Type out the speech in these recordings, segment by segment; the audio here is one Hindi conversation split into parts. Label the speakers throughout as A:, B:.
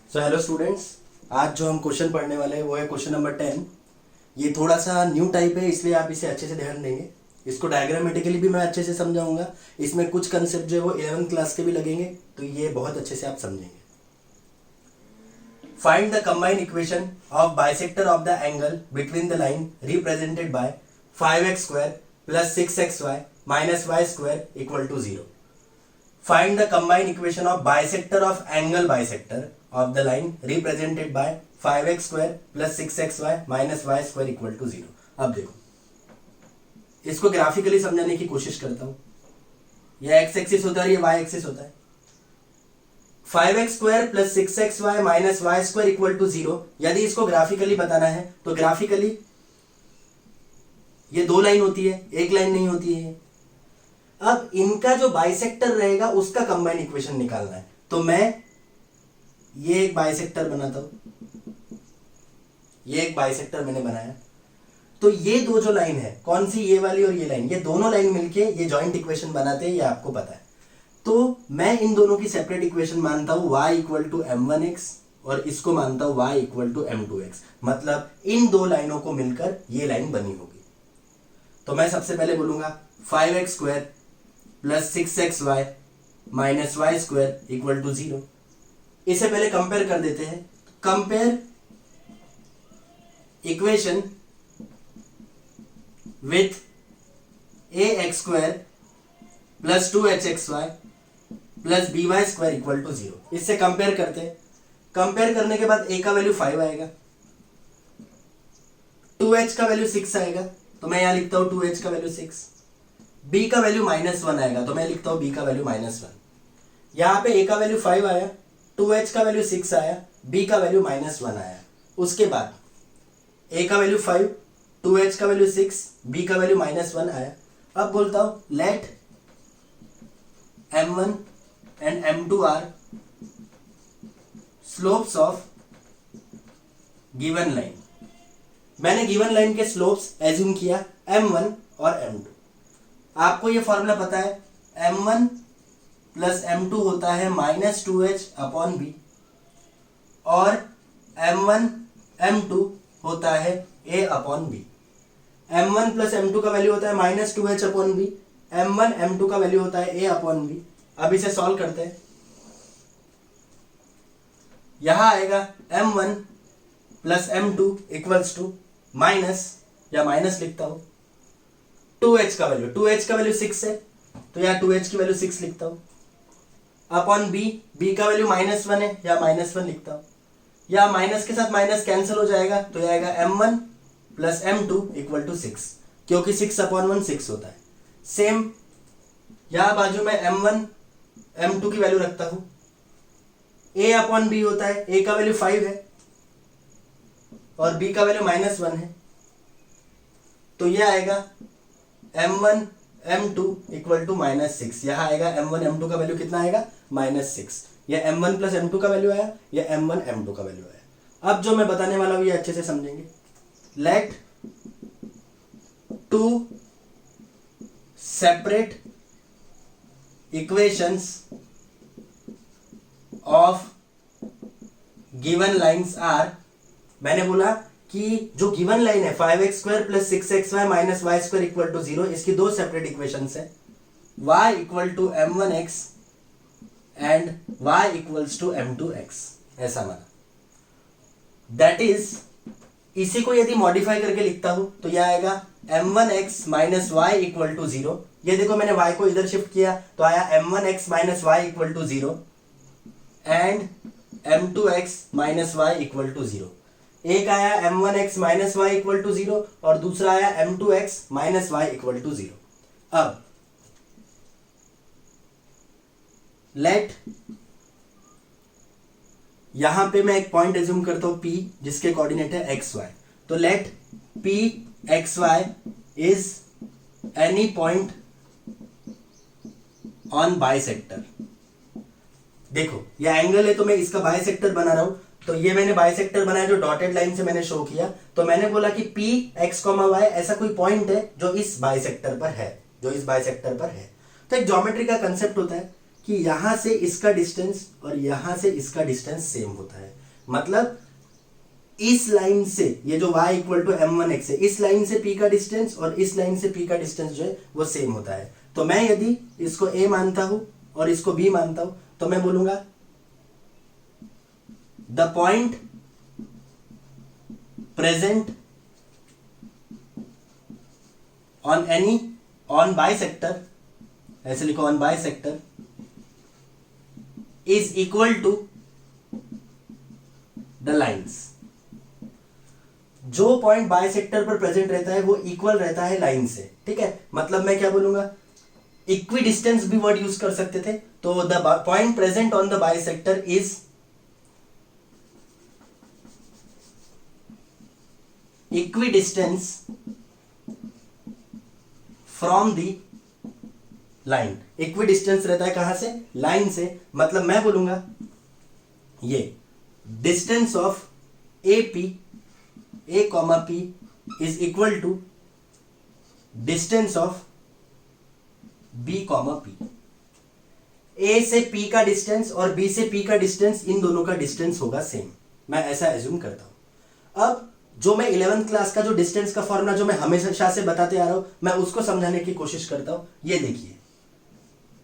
A: सो हेलो स्टूडेंट्स, आज जो हम क्वेश्चन पढ़ने वाले हैं वो है क्वेश्चन नंबर 10। ये थोड़ा सा न्यू टाइप है, इसलिए आप इसे अच्छे से ध्यान देंगे। इसको डायग्रामेटिकली भी मैं अच्छे से समझाऊंगा। इसमें कुछ कंसेप्ट जो है वो 11th क्लास के भी लगेंगे, तो ये बहुत अच्छे से आप समझेंगे। Find the combined equation of bisector of the angle between the line represented by 5x² plus 6xy minus y² equal to 0। Find the combined equation of bisector of angle bisector of the line represented by 5x² plus 6xy minus y² equal to 0। अब देखो, इसको ग्राफिकली समझाने की कोशिश करता हूं। यह x एक्सिस होता है, ये y एक्सिस होता है। 5x² plus 6xy minus y² equal to 0। यदि इसको ग्राफिकली बताना है तो ग्राफिकली ये दो लाइन होती है, एक लाइन नहीं होती है। अब इनका जो बाइसेक्टर रहेगा उसका कंबाइंड इक्वेशन निकालना है। तो मैं ये एक बाइसेक्टर बनाता हूं, ये एक बाइसेक्टर मैंने बनाया। तो ये दो जो लाइन है, कौन सी, ये वाली और ये लाइन, ये दोनों लाइन मिलके ये जॉइंट इक्वेशन बनाते हैं, ये आपको पता है। तो मैं इन दोनों की सेपरेट इक्वेशन मानता हूं y इक्वल टू m1x और इसको मानता हूं y इक्वल टू m2x। मतलब इन दो लाइनों को मिलकर ये लाइन बनी होगी। तो मैं सबसे पहले बोलूंगा 5x² plus 6xy minus y² equal to 0। इसे पहले कंपेयर कर देते हैं। Compare equation with ax² plus 2hxy plus by² equal to 0। इससे कंपेयर करते हैं। कंपेयर करने के बाद a का वैल्यू 5 आएगा, 2h का वैल्यू 6 आएगा, तो मैं यहां लिखता हूं 2h का वैल्यू 6। b का वैल्यू -1 आएगा, तो मैं लिखता हूं b का वैल्यू -1। यहां पे a का वैल्यू 5 आया, 2h का वैल्यू 6 आया, b का वैल्यू -1 आया। उसके बाद a का वैल्यू 5, 2h का वैल्यू 6, b का वैल्यू -1 आया। अब बोलता हूं let m1 and m2 are slopes of given line. मैंने गिवन लाइन के स्लोप्स एज्यूम किया m1 और m2। आपको ये फॉर्मूला पता है, m1 प्लस m2 होता है -2h अपॉन b और m1 m2 होता है a upon b। m1 plus m2 का वैल्यू होता है -2h upon b, m1 m2 का वैल्यू होता है a अपॉन b। अब इसे सॉल्व करते हैं। यहां आएगा m1 plus m2 equals to minus, या माइनस लिखता हूं, 2h का वैल्यू, 2h का वैल्यू 6 है, तो यहाँ 2h की वैल्यू 6 लिखता हूं, अपॉन b का वैल्यू -1 है, या -1 लिखता हूं। या माइनस के साथ माइनस कैंसिल हो जाएगा, तो यह आएगा m1 plus m2 equal to 6, क्योंकि 6 अपॉन 1 6 होता है। सेम यहां बाजू में m1 m2 की वैल्यू रखता हूं, a अपॉन b होता है, a का वैल्यू 5 है और b का वैल्यू -1 है, तो यह आएगा m1 m2 इक्वल टू -6। यहां आएगा m1 m2 का वैल्यू कितना आएगा, -6। यह m1 प्लस m2 का वैल्यू आया, यह m1 m2 का वैल्यू आया। अब जो मैं बताने वाला हूं ये अच्छे से समझेंगे। Let to separate equations of given lines are. मैंने बोला कि जो गिवन लाइन है 5x² plus 6xy minus y² equal to 0, इसकी दो सेपरेट इक्वेशंस है, y equal to m1x and y equals to m2x, ऐसा माना। दैट इज, इसी को यदि मॉडिफाई करके लिखता हूं तो यह आएगा m1x minus y equal to 0। ये देखो मैंने y को इधर शिफ्ट किया तो आया m1x minus y equal to 0 and m2x minus y equal to 0। एक आया m1x minus y equal to 0 और दूसरा आया m2x minus y equal to 0। अब लेट, यहां पे मैं एक पॉइंट एज्यूम करता हूं P, जिसके कोऑर्डिनेट है xy। तो let P xy is any point on bisector. देखो ये एंगल है, तो मैं इसका बाइसेक्टर बना रहा हूं। तो ये मैंने बाइसेक्टर बनाया जो डॉटेड लाइन से मैंने शो किया। तो मैंने बोला कि P x, y ऐसा कोई पॉइंट है जो इस बाइसेक्टर पर है, जो इस बाइसेक्टर पर है। तो एक ज्योमेट्री का कंसेप्ट होता है कि यहां से इसका डिस्टेंस और यहां से इसका डिस्टेंस सेम होता है। मतलब इस लाइन से, ये जो y इक्वल टू m1x है, इस लाइन से p का डिस्टेंस और इस लाइन से p का डिस्टेंस जो है वो सेम होता है। तो मैं यदि इसको a मानता हूं और इसको b मानता हूं तो मैं बोलूंगा the point present on bisector, ऐसे लिखो on bisector, is equal to the lines. जो पॉइंट बाइसेक्टर पर प्रेजेंट रहता है वो इक्वल रहता है लाइन से। ठीक है, मतलब मैं क्या बोलूंगा, इक्वी डिस्टेंस भी वर्ड यूज कर सकते थे। तो the point present on the bisector is equi distance from the line. Equi distance रहता है कहां से, लाइन से। मतलब मैं बोलूंगा ये distance of A comma P is equal to distance of B comma P. A से पी का डिस्टेंस और बी से पी का डिस्टेंस, इन दोनों का डिस्टेंस होगा सेम। मैं ऐसा एज्यूम करता हूं। अब जो मैं 11th क्लास का जो डिस्टेंस का फॉर्मूला जो मैं हमेशा से बताते आ रहा हूं, मैं उसको समझाने की कोशिश करता हूं। ये देखिए,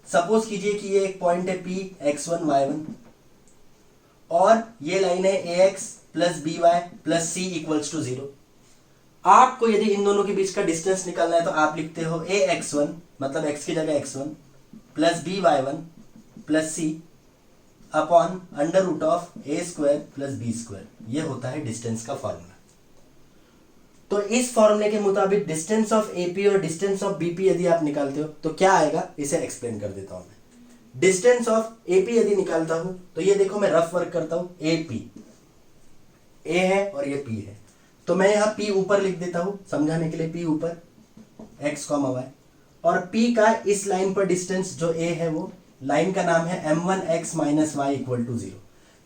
A: सपोज कीजिए कि ये एक पॉइंट है P x1 y1 और ये लाइन है ax plus B Y plus C equals to 0। आपको यदि इन दोनों के बीच का डिस्टेंस निकालना है तो आप लिखते हो ax1 मतलब x की जगह x1 plus by1 plus C upon under root of a square plus B square. ये होता है डिस्टेंस का फॉर्मूला। तो इस फॉर्मूले के मुताबिक डिस्टेंस ऑफ AP और डिस्टेंस ऑफ BP यदि आप निकालते हो तो क्या आएगा, इसे एक्सप्लेन कर देता हूं मैं। डिस्टेंस ऑफ AP यदि निकालता हूं तो ये देखो, मैं रफ वर्क करता हूं। AP A है और ये P है, तो मैं यहां P ऊपर लिख देता हूं समझाने के लिए। P ऊपर x, y और P का इस लाइन पर डिस्टेंस जो A है, वो लाइन का नाम है m1x minus y equal to 0।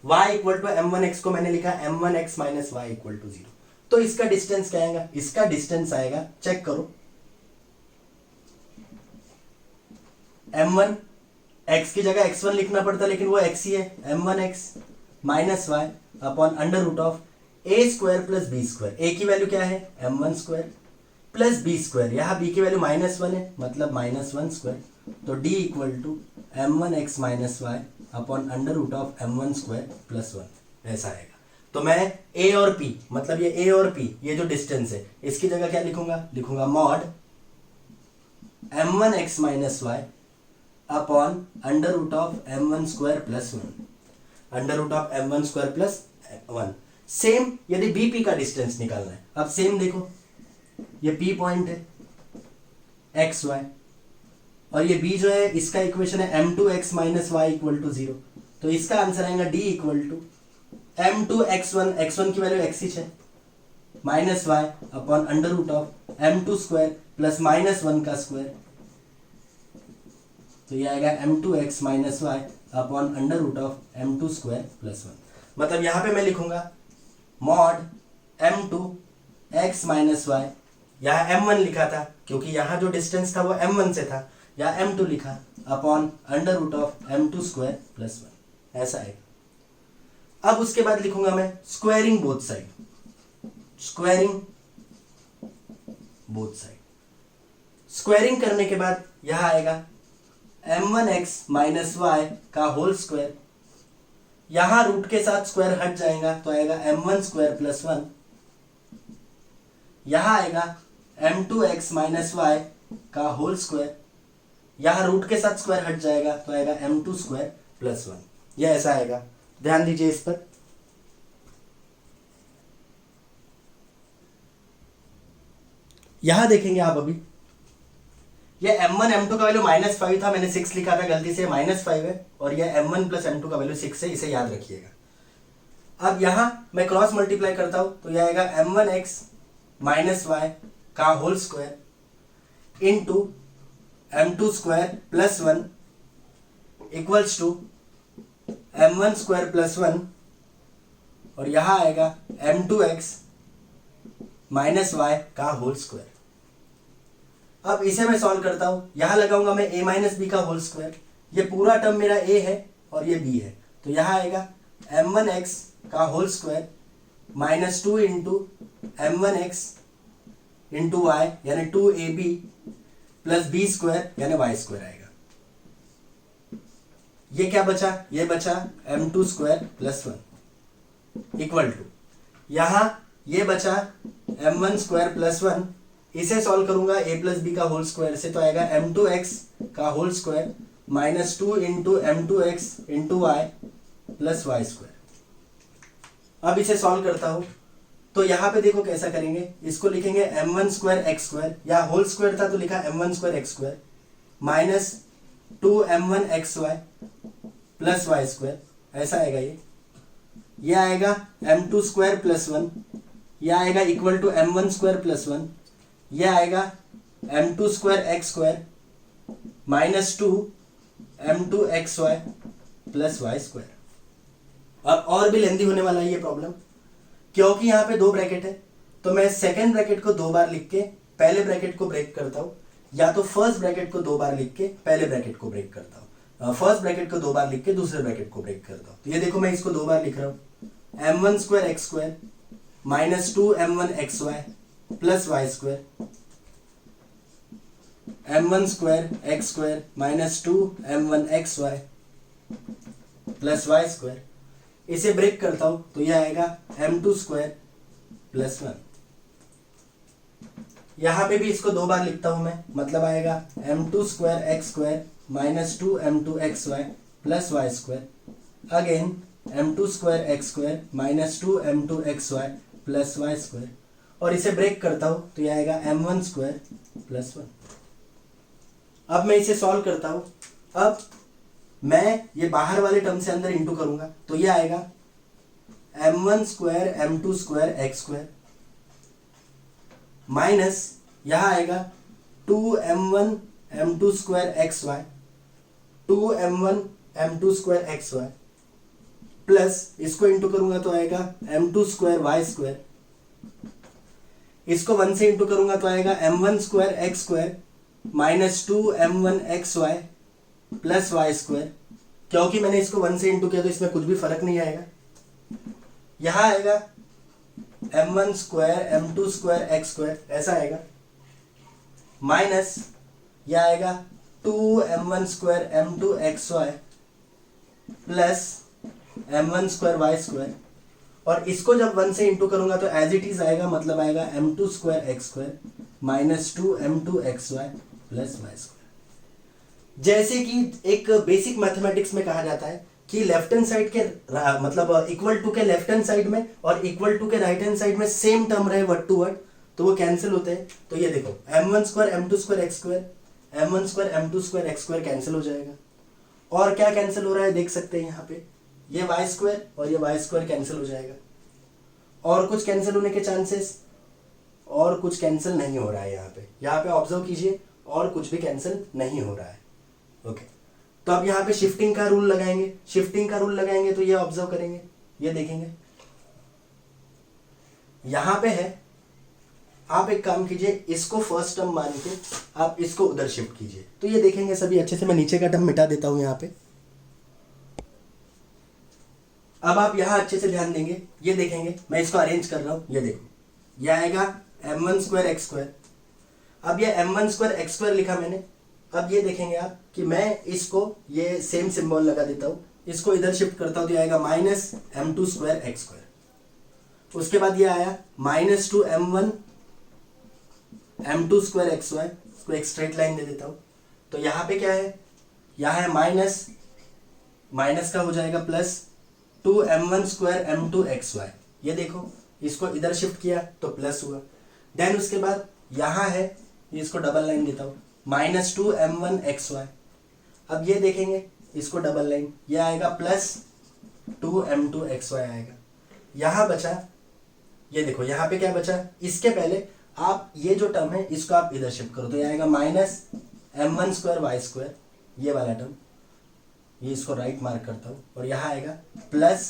A: y equal to m1x को मैंने लिखा m1x minus y equal to 0। तो इसका डिस्टेंस क्या आएगा, इसका डिस्टेंस आएगा, चेक करो, m1 x की जगह x1 लिखना पड़ता लेकिन वो x ही है, m1x minus y upon under root of a square plus b square. a की वैल्यू क्या है m1 square plus b square, यहां b की वैल्यू -1 है मतलब -1 स्क्वायर। तो d equal to m1x minus y upon under root of m1 square plus 1, ऐसा आएगा। तो मैं a और p, मतलब ये a और p, ये जो डिस्टेंस है, इसकी जगह क्या लिखूंगा mod m1x minus y upon under root of m1 square plus 1, under root of m1 square plus 1। Same यदि bp का डिस्टेंस निकालना है, अब सेम देखो, ये p पॉइंट है x y और ये b जो है इसका इक्वेशन है m2x minus y equal to 0। तो इसका आंसर आएगा d equal to m2x1, x1 की वैल्यू x ही है, minus y upon under root of m2 square plus -1 का स्क्वायर। तो ये आएगा m2x minus y upon under root of m2 square plus 1। मतलब यहां पे मैं लिखूंगा मॉड m2x माइनस y, यहां m1 लिखा था क्योंकि यहां जो डिस्टेंस था वो m1 से था, या m2 लिखा upon under root of m2 square plus 1, ऐसा है। अब उसके बाद लिखूंगा मैं squaring both side, squaring both side. Squaring करने के बाद यहां आएगा m1x माइनस y का होल स्क्वायर, यहां रूट के साथ स्क्वायर हट जाएगा तो आएगा m1 स्क्वायर प्लस 1, यहां आएगा m2x माइनस y का होल स्क्वायर, यहां रूट के साथ स्क्वायर हट जाएगा तो आएगा m2 स्क्वायर प्लस 1। यह ऐसा आएगा, ध्यान दीजिए इस पर। यहां देखेंगे आप, अभी ये m1 m2 का वैल्यू -5 था, मैंने 6 लिखा था गलती से, -5 है, और ये m1 प्लस m2 का वैल्यू 6 है, इसे याद रखिएगा। अब यहां मैं क्रॉस मल्टीप्लाई करता हूं तो यह आएगा m1x माइनस y का whole square into m2 square plus 1 equals to m1 square plus 1, और यहां आएगा m2x माइनस y का होल स्क्वायर। अब इसे मैं सॉल्व करता हूं, यहां लगाऊंगा मैं a माइनस बी का होल स्क्वायर, ये पूरा टर्म मेरा a है और ये b है, तो यहाँ आएगा m1x का whole square minus 2 into m1x into y यानी 2ab प्लस b स्क्वायर यानी y स्क्वायर आएगा। ये क्या बचा, ये बचा m2 square plus 1 equal to, यहां ये बचा m1 स्क्वायर प्लस 1, इसे सॉल्व करूंगा a प्लस बी का होल स्क्वायर से, तो आएगा m2x का whole square minus 2 into m2x into y plus y square. अब इसे सॉल्व करता हूं, तो यहां पे देखो कैसा करेंगे, इसको लिखेंगे m1 स्क्वायर एक्स स्क्वायर, या होल स्क्वायर था तो लिखा m1 square x square minus 2m1 xy plus y square, ऐसा आएगा ये आएगा m2 स्क्वायर प्लस 1, ये आएगा equal to m1 square plus 1, ये आएगा m2 square x square minus 2 m2 xy plus y square. अब और भी लेंदी होने वाला है ये प्रॉब्लम, क्योंकि यहाँ पे दो ब्रैकेट है, तो मैं सेकेंड ब्रैकेट को दो बार लिख के पहले ब्रैकेट को ब्रेक करता हूँ, या तो फर्स्ट ब्रैकेट को दो बार लिख के पहले ब्रैकेट को ब्रेक करता हूँ, फर्स्ट ब्रैकेट को दो बार लिख के दूसरे ब्रैकेट को ब्रेक करता हूँ। तो ये देखो मैं इसको दो बार लिख रहा हूँ, m1 square x square minus 2m1 xy plus y square, m1 square x square minus 2m1 xy plus y square. इसे ब्रेक करता हूं तो यह आएगा m2 स्क्वायर प्लस 1। यहां पे भी इसको दो बार लिखता हूं मैं, मतलब आएगा m2 square x square minus 2m2 xy plus y square, again m2 square x square minus 2m2 xy plus y square, और इसे ब्रेक करता हूं तो यह आएगा m1 स्क्वायर प्लस 1। अब मैं इसे सॉल्व करता हूं, अब मैं ये बाहर वाले टर्म से अंदर इंटू करूंगा, तो ये आएगा m1 square m2 square x square minus यहां आएगा 2m1 m2 square x y 2m1 m2 square x y plus इसको इंटू करूंगा तो आएगा m2 स्क्वायर वाई स्क्वायर, इसको 1 से इंटू करूंगा तो आएगा m1 square x square minus 2m1 xy plus y square. क्योंकि मैंने इसको 1 से इंटू किया तो इसमें कुछ भी फर्क नहीं आएगा, यहां आएगा m1 square m2 square x square, ऐसा आएगा माइनस यह आएगा 2m1 square m2 xy plus m1 square y square, और इसको जब 1 से इंटू करूंगा तो एज इट इज आएगा, मतलब आएगा m2 square x square minus 2m2 xy plus y square. जैसे कि एक बेसिक मैथमेटिक्स में कहा जाता है कि लेफ्ट हैंड साइड के मतलब इक्वल टू के लेफ्ट हैंड साइड में और इक्वल टू के राइट हैंड साइड में सेम टर्म रहे वर्ड टू वर्ड, तो वो कैंसिल होते हैं। तो ये देखो m1 square m2 square x square m1 square m2 square x square cancel हो जाएगा, और क्या कैंसिल हो रहा है देख सकते हैं यहाँ पे, ये वाई स्क्वायर और ये वाई स्क्वायर कैंसिल हो जाएगा, और कुछ कैंसिल होने के चांसेस, और कुछ कैंसिल नहीं हो रहा है यहाँ पे ऑब्जर्व कीजिए, और कुछ भी कैंसिल नहीं हो रहा है। ओके, तो अब यहाँ पे शिफ्टिंग का रूल लगाएंगे, शिफ्टिंग का रूल लगाएंगे तो ये ऑब्जर्व करेंगे, ये देखेंगे यहां पे है, आप एक काम कीजिए, इसको फर्स्ट टर्म मान के आप इसको उधर शिफ्ट कीजिए, तो ये देखेंगे सभी अच्छे से। मैं नीचे का टर्म मिटा देता हूं यहाँ पे, अब आप यहां अच्छे से ध्यान देंगे, ये देखेंगे मैं इसको अरेंज कर रहा हूं, ये देखो ये आएगा m1 स्क्वायर एक्स स्क्वायर, अब ये m1 स्क्वायर एक्स स्क्वायर लिखा मैंने, अब ये देखेंगे आप कि मैं इसको ये सेम सिंबल लगा देता हूं, इसको इधर शिफ्ट करता हूं तो ये आएगा minus m2 square x square, उसके बाद ये आया minus 2m1 m2 square x Y, इसको एक स्ट्रेट लाइन दे देता हूं, तो यहां पे क्या है, यहां है माइनस, माइनस का हो जाएगा plus 2m1 square m2 x Y, ये देखो इसको इधर शिफ्ट किया तो प्लस हुआ, देन उसके बाद यहां है, इसको डबल लाइन देता हूं माइनस 2m1 xy, अब ये देखेंगे इसको डबल लाइन, ये आएगा प्लस 2m2 xy आएगा, यहां बचा, ये देखो यहां पे क्या बचा, इसके पहले आप ये जो टर्म है इसको आप इधर शिफ्ट करो तो ये आएगा minus m1 square y square, ये वाला टर्म, ये इसको राइट मार्क करता हूं, और यहां आएगा plus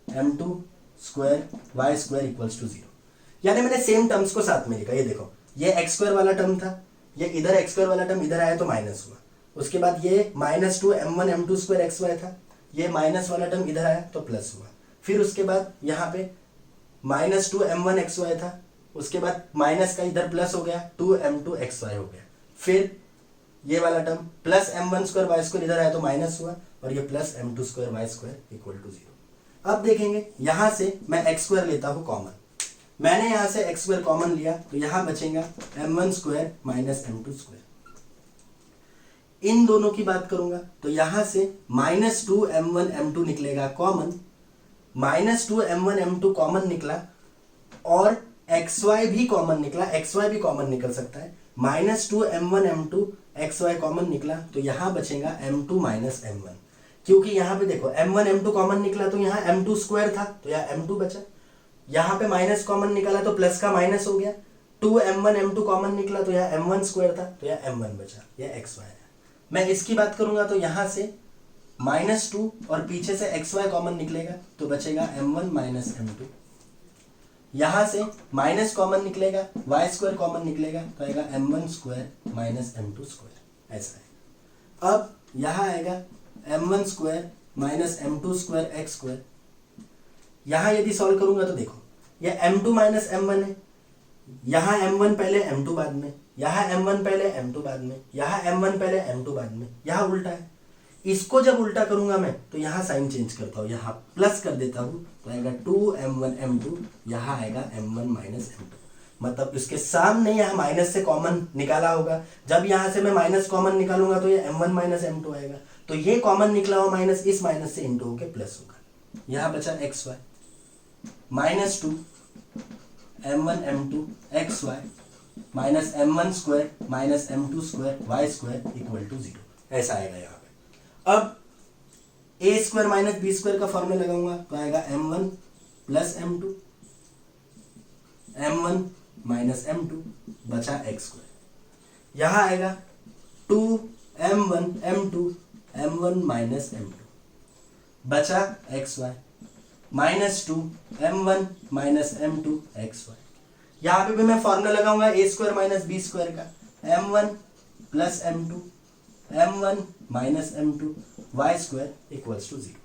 A: m2 square y square equals to 0। यानी मैंने सेम टर्म्स को साथ में लिखा, ये देखो ये एक्स स्क्वायर वाला टर्म था, ये इधर एक्स स्क्वायर वाला टर्म इधर आया तो माइनस हुआ, उसके बाद ये -2m1m2² था, ये माइनस वाला टर्म इधर आया तो प्लस हुआ। फिर उसके बाद यहाँ पे -2m1xy था, उसके बाद माइनस का इधर प्लस हो गया, 2m2xy हो गया। फिर ये वाला टर्म प्लस m1² इधर आया तो माइनस हुआ, और ये प्लस m2² इक्वल टू 0। अब देखेंगे यहां से मैं x² लेता हूं कॉमन। मैंने यहां से x² कॉमन लिया तो यहां बचेगा m1² माइनस m2²। इन दोनों की बात करूंगा तो यहां से -2m1m2 निकलेगा कॉमन, -2m1m2 कॉमन निकला, और xy भी कॉमन निकला, xy भी कॉमन निकल सकता है। -2m1m2 xy कॉमन निकला तो यहां बचेगा m2 माइनस m1, क्योंकि यहां पे देखो m1 m2 कॉमन निकला तो यहां m2² था तो यहाँ m2 बचा, यहां पे माइनस कॉमन निकाला तो प्लस का माइनस हो गया, 2m1 m2 कॉमन निकला तो यहाँ m1² था तो यहाँ m1 बचा, यह xy है। मैं इसकी बात करूंगा तो यहां से -2 और पीछे से xy कॉमन निकलेगा तो बचेगा m1 माइनस m2। यहां से माइनस कॉमन निकलेगा, y² कॉमन निकलेगा तो आएगा m1² माइनस m2², ऐसा है। अब यहां आएगा m1² माइनस m2² x²। यहां यदि सॉल्व करूंगा तो देखो ये m2 माइनस m1 है, यहां m1 पहले m2 बाद में, यहां m1 पहले m2 बाद में, यहां m1 पहले m2 बाद में, यहां उल्टा है। इसको जब उल्टा करूंगा मैं तो यहां साइन चेंज करता हूं, यहां प्लस कर देता हूं तो आएगा 2m1m2, यहां आएगा m1 माइनस m2। मतलब इसके सामने यहां माइनस से कॉमन निकाला होगा, जब यहां से मैं माइनस कॉमन निकालूंगा तो ये m1 माइनस m2 आएगा, तो ये कॉमन निकला हुआ माइनस इस माइनस से इंटू होकर प्लस होगा। यहां बचा xy -2m1m2 xy minus m1² minus m2² y² equal to 0, ऐसा आएगा यहाँ पे। अब a² माइनस b² का फॉर्मूला लगाऊंगा तो आएगा m1 plus m2, m1 minus m2 बचा x²। यहां आएगा 2m1m2 m1 माइनस m2 बचा xy -2m1 minus m2 xy। यहां पे भी मैं फॉर्मूला लगाऊंगा a² माइनस b² का, m1 plus m2 m1 minus m2 y² equals to 0।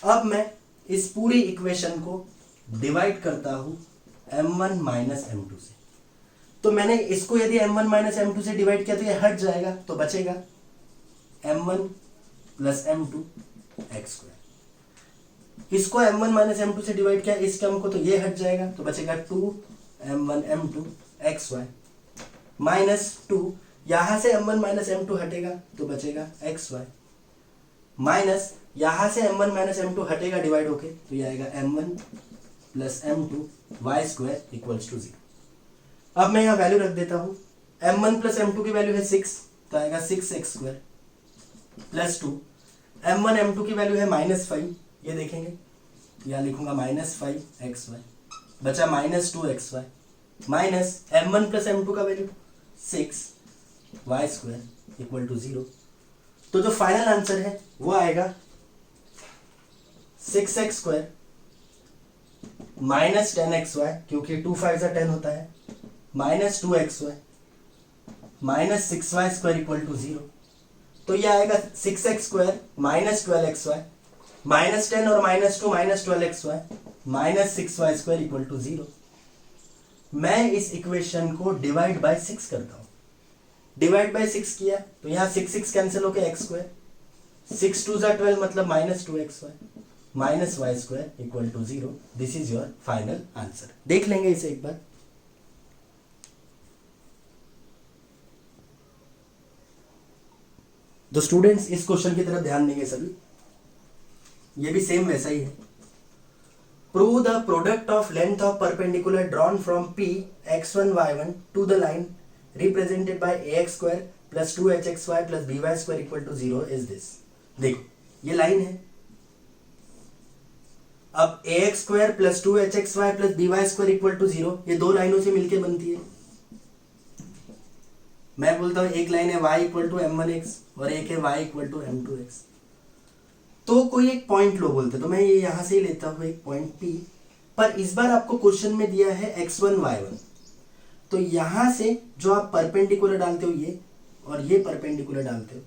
A: अब मैं इस पूरी इक्वेशन को डिवाइड करता हूं m1 माइनस m2 से। तो मैंने इसको यदि m1 माइनस m2 से डिवाइड किया तो ये हट जाएगा, तो बचेगा m1 प्लस m2 x²। इसको m1 माइनस m2 से डिवाइड किया इस टर्म को तो ये हट जाएगा, तो बचेगा 2m1 m2 xy माइनस 2, यहां से m1 माइनस m2 हटेगा तो बचेगा xy माइनस यहां से m1 माइनस m2 हटेगा डिवाइड होके तो ये आएगा m1 plus m2 y² equals to 0। अब मैं यहां वैल्यू रख देता हूं, m1 प्लस m2 की वैल्यू है 6 तो आएगा 6x² प्लस 2, m1 m2 की वैल्यू है -5, ये देखेंगे यहां लिखूंगा -5xy बचा -2xy minus m1 plus m2 का वैल्यू 6y² इक्वल टू 0। तो जो फाइनल आंसर है वो आएगा 6x² माइनस 10xy, क्योंकि 2 5 10 होता है, minus 2xy minus 6y² equal to 0। तो ये आएगा 6x² माइनस 12xy माइनस 10 और -2 minus 12xy minus 6y² equal to 0। मैं इस इक्वेशन को डिवाइड बाय 6 करता हूं, डिवाइड बाय 6 किया तो यहां 6 कैंसिल होकर x², 6 2 12 मतलब -2xy minus y² equal to 0। This is your final answer. देख लेंगे इसे एक बार। तो स्टूडेंट्स इस क्वेश्चन की तरफ ध्यान देंगे सभी, ये भी सेम वैसा ही है। Prove the product of length of perpendicular drawn from P x1 y1 to the line represented by ax² plus 2hxy plus by² equal to 0 is this. देखो ये लाइन है, अब ax² plus 2hxy plus by² equal to 0 ये दो लाइनों से मिलके बनती है। मैं बोलता हूं एक लाइन है y इक्वल टू m1x और एक है y इक्वल टू m2x। तो कोई एक पॉइंट लो बोलते, तो मैं ये यहां से ही लेता हूं एक पॉइंट P, पर इस बार आपको क्वेश्चन में दिया है x1 y1, तो यहां से जो आप परपेंडिकुलर डालते हो ये, और ये परपेंडिकुलर डालते हो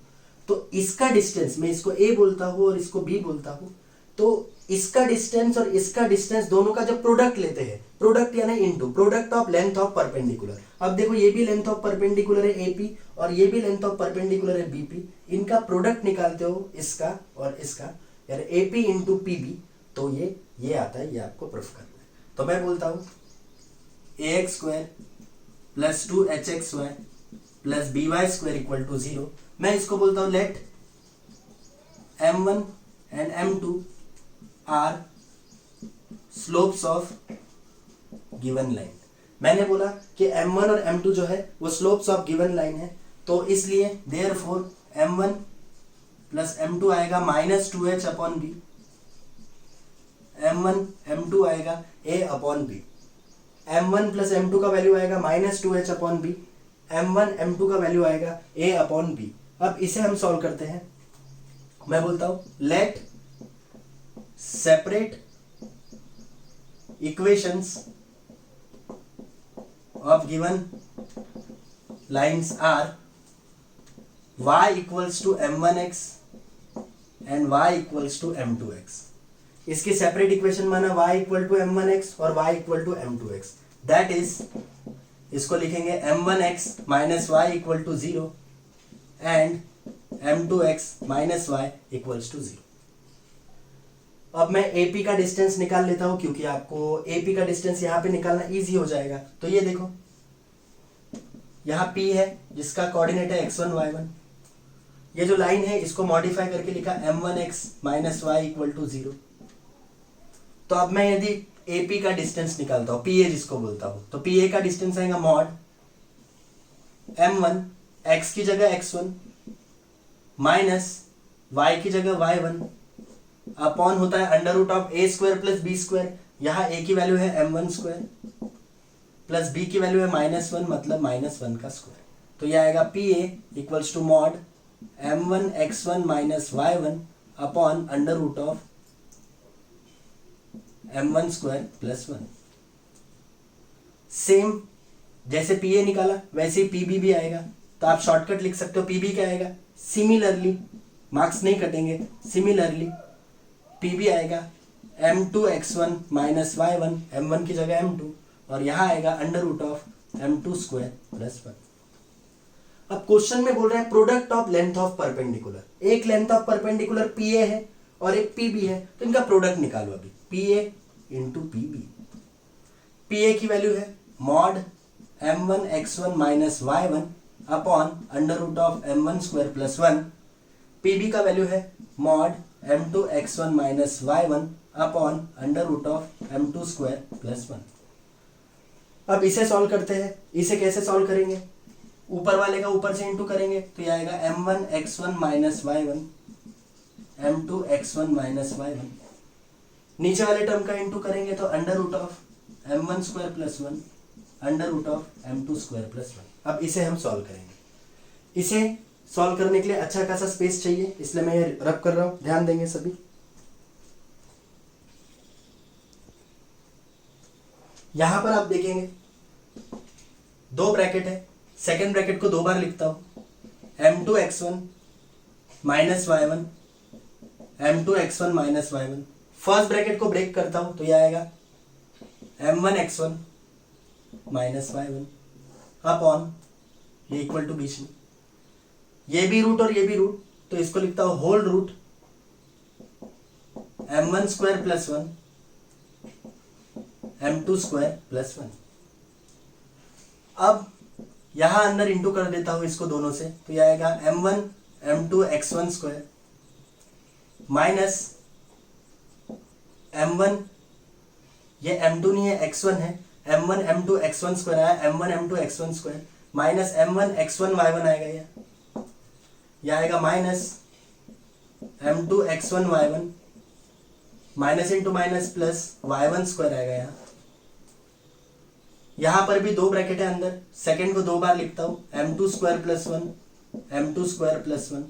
A: तो इसका डिस्टेंस, मैं इसको ए बोलता हूँ और इसको बी बोलता हूँ, तो इसका डिस्टेंस और इसका डिस्टेंस दोनों का जब प्रोडक्ट लेते हैं, प्रोडक्ट यानी into product of length of perpendicular. अब देखो ये भी लेंथ ऑफ परपेंडिकुलर है एपी और ये भी लेंथ ऑफ परपेंडिकुलर है बीपी, इनका प्रोडक्ट निकालते हो इसका और इसका, यानी एपी इंटू पीबी, तो ये आता है, ये आपको प्रूफ करना है। तो मैं बोलता हूँ ax square plus 2hxy plus by square equal to 0। मैं इसको बोलता हूँ let m1 and m2 are slopes of given line. मैंने बोला कि m1 और m2 जो है वो स्लोप्स ऑफ गिवन लाइन है, तो इसलिए देयरफॉर m1 प्लस m2 आएगा minus 2h upon B, m1 m2 आएगा a upon B. m1 plus m2 का वैल्यू आएगा minus 2h upon B, m1 m2 का वैल्यू आएगा a अपॉन बी। अब इसे हम सॉल्व करते हैं। मैं बोलता हूं let separate equations of given lines are y equals to m1x and y equals to m2x। इसकी सेपरेट इक्वेशन माना y इक्वल टू m1x और y equal to m2x, that is इसको लिखेंगे m1x minus y equal to 0 and m2x minus y equals to 0। अब मैं AP का डिस्टेंस निकाल लेता हूं क्योंकि आपको AP का डिस्टेंस यहां पे निकालना इजी हो जाएगा। तो ये देखो यहां P है जिसका कोऑर्डिनेट है x1 y1, ये जो लाइन है इसको मॉडिफाई करके लिखा m1x minus y equal to 0। तो अब मैं यदि AP का डिस्टेंस निकालता हूं, PA जिसको बोलता हूं, तो PA का डिस्टेंस आएगा मॉड m1 x की जगह x1 माइनस y की जगह y1 अपॉन होता है under root of a square plus B square. यहाँ a की वैल्यू है m1 स्क्वायर प्लस b की वैल्यू है -1, मतलब -1 का स्क्वायर। तो यह आएगा PA equals to mod m1 x1 minus y1 upon under root of m1 square plus 1। Same जैसे PA निकाला वैसे ही PB भी आएगा, तो आप शॉर्टकट लिख सकते हो। PB क्या आएगा, सिमिलरली, मार्क्स नहीं कटेंगे, सिमिलरली PB आएगा m2 x1 minus y1, m1 की जगह m2, और यहाँ आएगा under root of m2 square plus 1। अब क्वेश्चन में बोल रहा है product of length of perpendicular. एक लेंथ ऑफ परपेंडिकुलर PA है और एक PB है, तो इनका प्रोडक्ट निकालो अभी, PA इंटू PB। PA की वैल्यू है mod m1 x1 minus y1 upon under root of m1 square plus 1। PB का वैल्यू है mod m2 x1 minus y1 upon under root of m2 square plus 1। अब इसे सॉल्व करते हैं। इसे कैसे सॉल्व करेंगे, ऊपर वाले का ऊपर से इंटू करेंगे, तो यह आएगा m1 x1 minus y1 m2 x1 minus y1। नीचे वाले टर्म का इंटू करेंगे तो under root of m1 square plus 1 under root of m2 square plus 1। अब इसे हम सॉल्व करेंगे। इसे सॉल्व करने के लिए अच्छा खासा स्पेस चाहिए, इसलिए मैं ये रब कर रहा हूं, ध्यान देंगे सभी। यहां पर आप देखेंगे दो ब्रैकेट है, सेकेंड ब्रैकेट को 2 बार लिखता हूं, m2 x1 minus y1 m2 x1 minus y1। First bracket को ब्रेक करता हूं तो यह आएगा m1 x1 minus y1 upon, ये इक्वल टू बीच में ये भी रूट और ये भी रूट, तो इसको लिखता हूं whole root m1 square plus 1 m2 square plus 1। अब यहां अंदर इंटू कर देता हूं इसको दोनों से, तो यह आएगा m1 m2 x1 square minus m1, ये m2 नहीं है x1 है, m1 m2 x1 स्क्वायर आया, m1 m2 x1 square minus m1 x1 y1 आएगा, यह आएगा minus m2 x1 y1 minus into minus plus y1 square आएगा। यहां पर भी 2 ब्रैकेट है अंदर, सेकेंड को 2 बार लिखता हूं, m2 square plus 1 m2 square plus 1।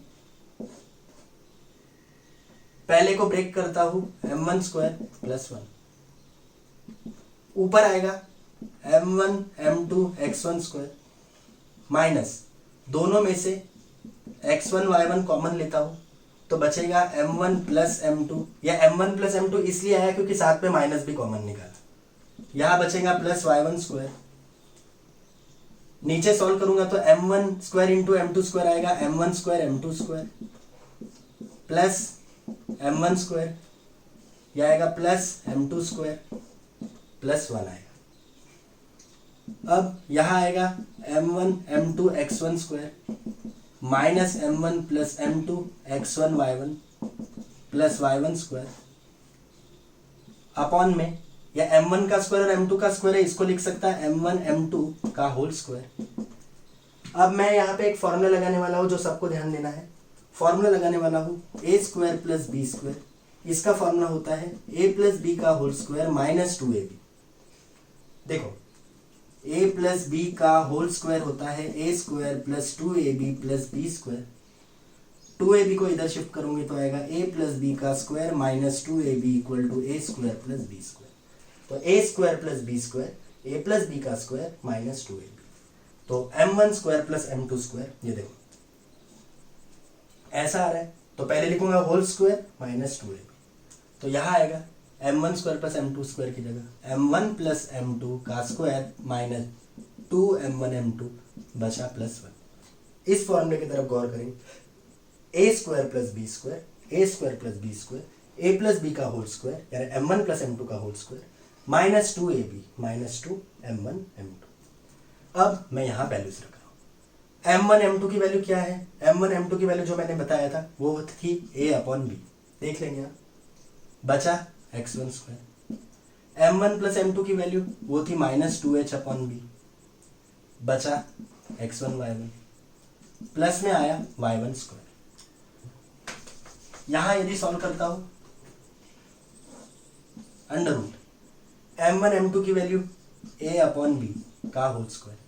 A: पहले को ब्रेक करता हूं m1 स्क्वायर प्लस 1, ऊपर आएगा m1 m2 x1 square minus दोनों में से x1 y1 कॉमन लेता हूं तो बचेगा m1 प्लस m2, या m1 प्लस m2 इसलिए आया क्योंकि साथ में माइनस भी कॉमन निकाला। यहां बचेगा प्लस y1 स्क्वायर। नीचे सॉल्व करूंगा तो m1 square into m2 square आएगा m1 square m2 square plus m1 square, यह आएगा प्लस m2 स्क्वायर प्लस 1 आएगा। अब यहां आएगा m1 m2 x1 square minus m1 plus m2 x1 y1 plus y1 square upon में, या m1 का स्क्वायर और m2 का स्क्वायर है, इसको लिख सकता है m1 m2 का होल स्क्वायर। अब मैं यहाँ पे एक फॉर्मूला लगाने वाला हूँ जो सबको ध्यान देना है। फॉर्मूला लगाने वाला हूँ a square plus B square, इसका फॉर्मूला होता है a प्लस बी का होल स्क्वायर माइनस 2ab। देखो a प्लस बी का होल स्क्वायर होता है a square plus 2ab plus B square. 2ab को इधर शिफ्ट करूंगे तो आएगा a प्लस बी का square minus 2ab equal to a square plus B square. तो a square plus B square a plus B का स्क्वायर माइनस 2ab, तो m1 square plus m2 square, ये देखो ऐसा आ रहा है। तो पहले लिखूंगा होल स्क्वायर माइनस 2ab, तो यहां आएगा m1 square plus m2 square की जगह m1 प्लस m2 का स्क्वायर माइनस 2m1 m2 बचा प्लस 1। इस फॉर्मूले की तरफ गौर करेंगे a square plus B square, a square plus B square, a plus B का होल स्क्वायर यानी m1 प्लस m2 का whole square minus 2ab minus 2m1 m2। अब मैं यहाँ वैल्यूज रख रहा हूँ। m1 m2 की वैल्यू क्या है? m1 m2 की वैल्यू जो मैंने बताया था वो थी a अपॉन बी, देख लेंगे आप, बचा x1 square. m1 plus m2 की वैल्यू वो थी माइनस 2h अपॉन बी, बचा x1 y1, प्लस में आया y1 स्क्वायर। यहां यदि सॉल्व करता हूं अंडर रूट m1 m2 की वैल्यू a अपॉन बी का whole square,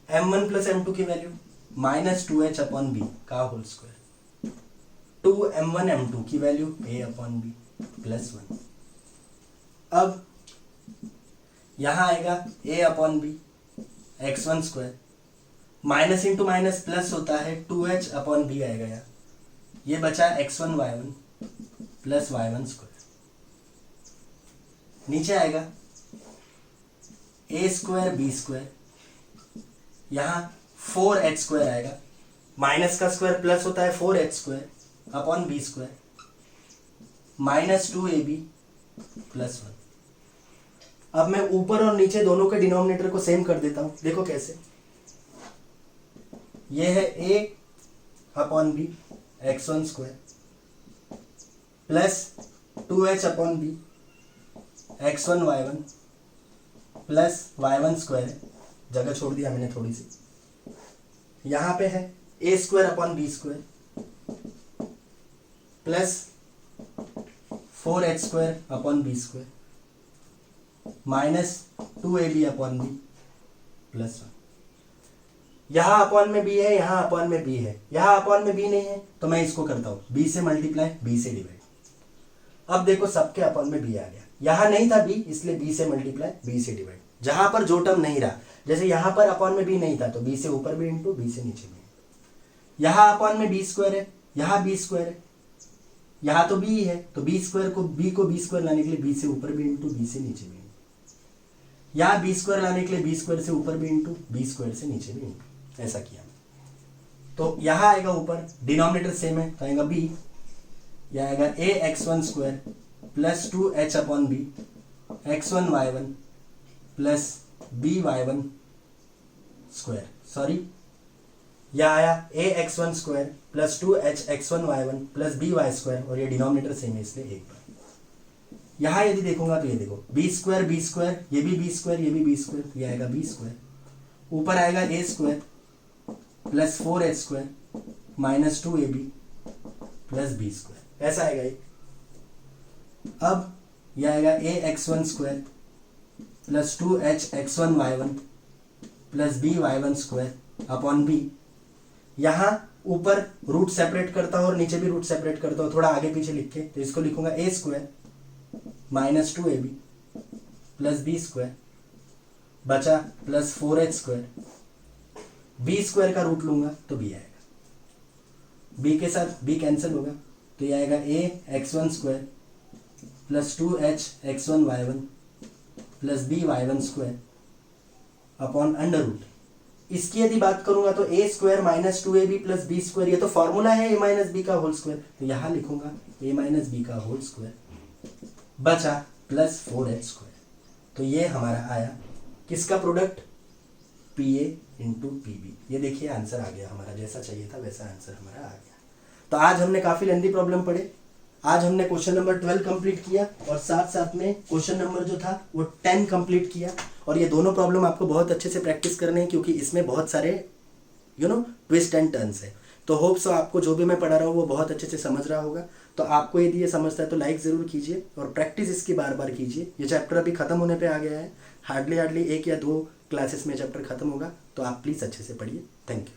A: m1 plus m2 की value minus 2h upon B का होल स्क्वायर, 2m1 m2 की value a upon B plus 1। अब यहां आएगा a upon B x1 square, minus into minus plus होता है 2h अपॉन बी आएगा यहाँ, ये बचा x1 y1 plus y1 square. नीचे आएगा a स्क्वायर बी स्क्वायर, यहाँ 4h स्क्वायर आएगा, माइनस का स्क्वायर प्लस होता है 4h square upon B square minus 2ab plus 1। अब मैं ऊपर और नीचे दोनों के डिनोमिनेटर को सेम कर देता हूं, देखो कैसे। ये है a upon B x1 square plus 2h upon B x1 y1 plus y1 square, जगह छोड़ दिया मैंने थोड़ी सी। यहां पे है a square upon B square plus 4h square upon B square minus 2ab upon B plus 1। यहां अपॉन में b है, यहां अपॉन में b है, यहां अपॉन में b नहीं है तो मैं इसको करता हूं b से मल्टीप्लाई b से डिवाइड। अब देखो सबके अपॉन में b आ गया, यहां नहीं था b इसलिए b से मल्टीप्लाई b से डिवाइड। जहां पर जो टर्म नहीं रहा, जैसे यहां पर अपॉन में b नहीं था तो b से ऊपर भी इंटू b से नीचे भी। यहां अपॉन में b स्क्वायर है, यहां b स्क्वायर है, यहां तो b है तो b स्क्वायर को b स्क्वायर लाने के लिए b से ऊपर भी इंटू b से नीचे भी इंटू। यहां b स्क्वायर लाने के लिए b स्क्वायर से ऊपर भी इंटू b स्क्वायर से नीचे भी इंटू, ऐसा किया। तो यहां आएगा ऊपर डिनोमिनेटर सेम है तो आएगा b, यह आएगा a x1 square plus 2h upon B x1 y1 plus b y1 square, sorry यह आया a x1 square plus 2h x1 y1 plus b y square, और ये डिनोमिनेटर सेम है इसलिए एक बार। यहां यदि देखूंगा तो ये देखो b स्क्वायर, ये भी b स्क्वायर, ये भी b स्क्वायर, तो ये आएगा b स्क्वायर। ऊपर आएगा a square plus 4h square minus 2ab plus b square, ऐसा आएगा ये। अब यह आएगा a x1 square plus 2h x1 y1 plus b y1 square upon b। यहां ऊपर रूट सेपरेट करता हूं और नीचे भी रूट सेपरेट करता हूं, थोड़ा आगे पीछे लिख के, तो इसको लिखूंगा a square minus 2ab plus b square बचा plus 4h square B square का रूट लूंगा तो बी आएगा, बी के साथ बी कैंसिल होगा, तो ये आएगा A X one square plus 2h x1 y1 plus B y1 square upon under root. इसकी यदि बात करूंगा तो A square minus 2ab plus B square, ये तो फॉर्मूला है ए माइनस बी का होल स्क्वायर, तो यहां लिखूंगा ए माइनस बी का होल स्क्वायर बचा प्लस 4h स्क्वायर। तो ये हमारा आया किसका product, P A into P B. ये देखिए आंसर आ गया हमारा, जैसा चाहिए था वैसा आंसर हमारा आ गया। तो आज हमने काफी लेंथी प्रॉब्लम पढ़े। आज हमने क्वेश्चन नंबर 12 कंप्लीट किया और साथ साथ में क्वेश्चन नंबर जो था वो 10 कंप्लीट किया। और ये दोनों प्रॉब्लम आपको बहुत अच्छे से प्रैक्टिस करने हैं क्योंकि इसमें बहुत सारे ट्विस्ट एंड टर्न्स है। तो होप सो आपको जो भी मैं पढ़ा रहा हूँ वो बहुत अच्छे से समझ रहा होगा। तो आपको यदि ये समझता है तो लाइक ज़रूर कीजिए और प्रैक्टिस इसकी बार बार कीजिए। ये चैप्टर अभी खत्म होने पे आ गया है, हार्डली 1 या 2 क्लासेस में चैप्टर खत्म होगा, तो आप प्लीज़ अच्छे से पढ़िए। Thank you.